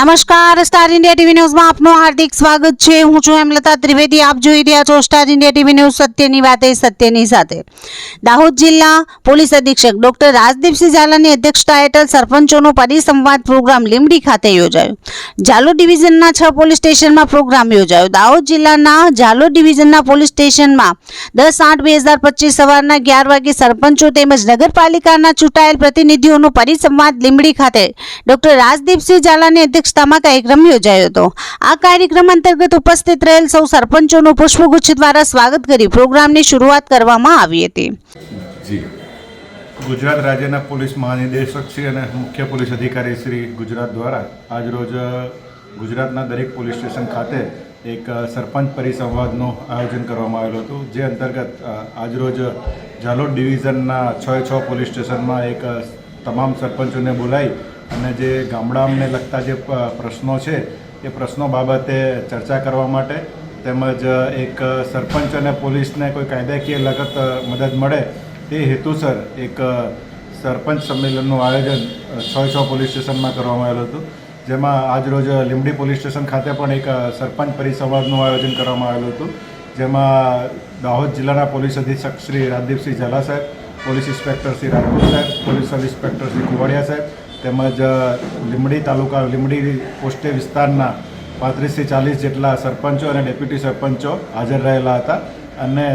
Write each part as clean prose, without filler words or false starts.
નમસ્કાર, star India TV ન્યૂઝમાં આપનું હાર્દિક સ્વાગત છે। હું છું હેમલતા ત્રિવેદી। આપ જોઈ રહ્યા છો સ્ટાર ઇન્ડિયા ટીવી ન્યૂઝ, સત્યની વાતે સત્યની સાથે। દાહોદ જિલ્લા પોલીસ અધિક્ષક ડોક્ટર રાજદીપસિંહ ઝાલાની અધ્યક્ષતા હેઠળ સરપંચોનો પરિસંવાદ પ્રોગ્રામ લીંબડી ખાતે યોજાયો। ઝાલોદ ડિવિઝનના 6 પોલીસ સ્ટેશનમાં પ્રોગ્રામ યોજાયો। દાહોદ જિલ્લાના ઝાલોદ ડિવિઝનના પોલીસ સ્ટેશનમાં 10/8/2025 સવારના 11 વાગે સરપંચો તેમજ નગરપાલિકાના ચૂંટાયેલ પ્રતિનિધિઓનો પરિસંવાદ લીંબડી ખાતે ડોક્ટર રાજદીપસિંહ ઝાલાની અધ્યક્ષતામાં કાર્યક્રમ યોજાયો હતો। આ કાર્યક્રમ અંતર્ગત ઉપસ્થિત રહેલ સૌ સરપંચોનું પુષ્પગુચ્છ દ્વારા સ્વાગત કરી પ્રોગ્રામની શરૂઆત કરવામાં આવી હતી। ગુજરાત રાજ્યના પોલીસ મહાનિદેશક શ્રી અને મુખ્ય પોલીસ અધિકારી શ્રી ગુજરાત દ્વારા આજરોજ ગુજરાતના દરેક પોલીસ સ્ટેશન ખાતે એક સરપંચ પરિસંવાદનું આયોજન કરવામાં આવેલું હતું, જે અંતર્ગત આજરોજ ઝાલોદ ડિવિઝનના 6 પોલીસ સ્ટેશનમાં એક તમામ સરપંચોને બોલાવી અને જે ગામડાઓને લગતા જે પ્રશ્નો છે એ પ્રશ્નો બાબતે ચર્ચા કરવા માટે તેમજ એક સરપંચ અને પોલીસને કોઈ કાયદાકીય લગત મદદ મળે તે હેતુસર એક સરપંચ સંમેલનનું આયોજન 6 પોલીસ સ્ટેશનમાં કરવામાં આવેલું હતું, જેમાં આજરોજ લીંબડી પોલીસ સ્ટેશન ખાતે પણ એક સરપંચ પરિસંવાદનું આયોજન કરવામાં આવેલું હતું, જેમાં દાહોદ જિલ્લાના પોલીસ અધિક્ષક શ્રી રાજદીપસિંહ ઝાલા સાહેબ, પોલીસ ઇન્સ્પેક્ટર શ્રી રાજપૂત સાહેબ, police sub inspector Shri Kuvadiya સાહેબ તેમજ લીંબડી તાલુકા લીંબડી પોસ્ટે વિસ્તારના 35 થી 40 જેટલા સરપંચો અને ડેપ્યુટી સરપંચો હાજર રહેલા હતા અને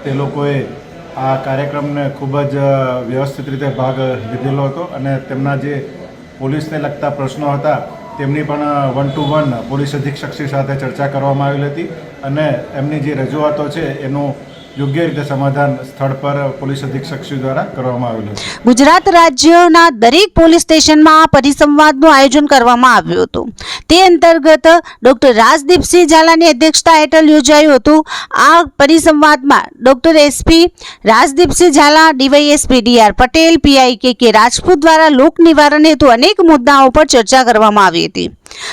તે લોકોએ આ કાર્યક્રમને ખૂબ જ વ્યવસ્થિત રીતે ભાગ લીધેલો હતો અને તેમના જે પોલીસને લગતા પ્રશ્નો હતા તેમની પણ 1-to-1 પોલીસ અધિક્ષકશ્રી સાથે ચર્ચા કરવામાં આવેલી હતી અને એમની જે રજૂઆતો છે એનું યોગ્ય રીતે સમાધાન સ્થળ પર પોલીસ અધિક્ષકશ્રી દ્વારા કરવામાં આવેલું છે। ગુજરાત રાજ્યના દરેક પોલીસ સ્ટેશનમાં આ પરિસંવાદનું આયોજન કરવામાં આવ્યું હતું। તે અંતર્ગત ડોક્ટર રાજદીપસિંહ ઝાલાની અધ્યક્ષતા હેઠળ યોજાયું હતું। આ પરિસંવાદમાં doctor SP Rajdeepsinh Zala, DYSP D R Patel, PI K Rajput દ્વારા લોક નિવારણ હેતુ અનેક મુદ્દાઓ પર ચર્ચા કરવામાં આવી હતી।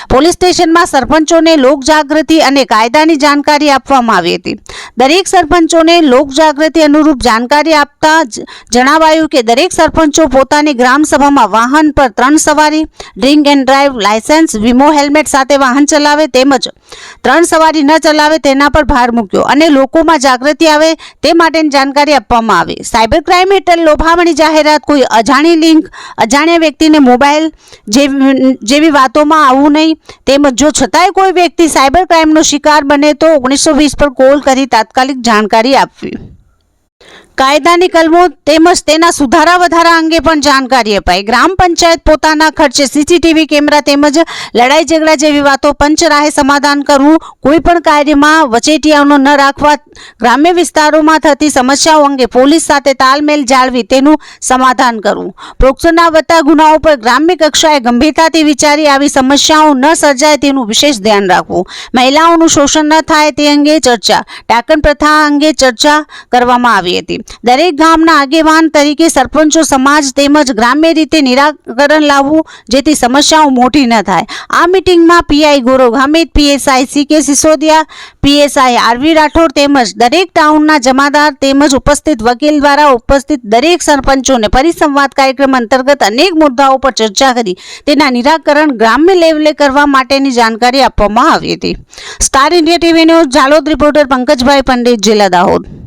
પોલીસ સ્ટેશનમાં સરપંચોને લોક જાગૃતિ અને કાયદાની જાણકારી આપવામાં આવી હતી। દરેક સરપંચોને લોક જાગૃતિ અનુરૂપ જાણકારી આપતા જણાવાયું કે દરેક સરપંચો પોતાની ગ્રામ સભામાં વાહન પર 3 સવારી, ડ્રિંક એન્ડ ડ્રાઈવ લાયસન્સ, વીમો, હેલ્મેટ સાથે વાહન ચલાવે તેમજ 3 સવારી ન ચલાવે તેના પર ભાર મૂક્યો અને લોકોમાં જાગૃતિ આવે તે માટેની જાણકારી આપવામાં આવી। સાયબર ક્રાઇમ હેઠળ લોભામણી જાહેરાત, કોઈ અજાણી લિંક, અજાણ્યા વ્યક્તિને મોબાઈલ જેવી વાતોમાં આવવું નહીં તેમજ જો છતાંય કોઈ વ્યક્તિ સાયબર ક્રાઇમનો શિકાર બને તો 1920 પર કોલ કરી તાત્કાલિક જાણકારી આપવી। કાયદાની કલમો તેમજ તેના સુધારા વધારા અંગે પણ જાણકારી અપાઈ। ગ્રામ પંચાયત પોતાના ખર્ચે સીસીટીવી કેમેરા તેમજ લડાઈ ઝઘડા જેવી વાતો પંચરાહે સમાધાન કરવું, કોઈ પણ કાર્યમાં વચેટિયાઓનો ન રાખવા, ગ્રામ્ય વિસ્તારોમાં થતી સમસ્યાઓ અંગે પોલીસ સાથે તાલમેલ જાળવી તેનું સમાધાન કરવું, પ્રોક્સોના વધતા ગુનાઓ પર ગ્રામ્ય કક્ષાએ ગંભીરતાથી વિચારી આવી સમસ્યાઓ ન સર્જાય તેનું વિશેષ ધ્યાન રાખવું, મહિલાઓનું શોષણ ન થાય તે અંગે ચર્ચા, ટાંકણ પ્રથા અંગે ચર્ચા કરવામાં આવી હતી। દરેક ગામના આગેવાન તરીકે સરપંચો સમાજ તેમજ ગ્રામ્ય રીતે નિરાકરણ લાવવું જેથી સમસ્યાઓ મોટી ન થાય। આ મીટિંગમાં PI Gaurav Hamid, PSI CK Sisodiya, PSI RV Rathod તેમજ દરેક ટાઉનના જમાદાર તેમજ ઉપસ્થિત વકીલ દ્વારા ઉપસ્થિત દરેક સરપંચોને પરિસંવાદ કાર્યક્રમ અંતર્ગત અનેક મુદ્દાઓ પર ચર્ચા કરી તેના નિરાકરણ ગ્રામ્ય લેવલે કરવા માટેની જાણકારી આપવામાં આવી હતી। Star India TV news Jhalod reporter Pankajbhai Pandit, જિલ્લા દાહોદ।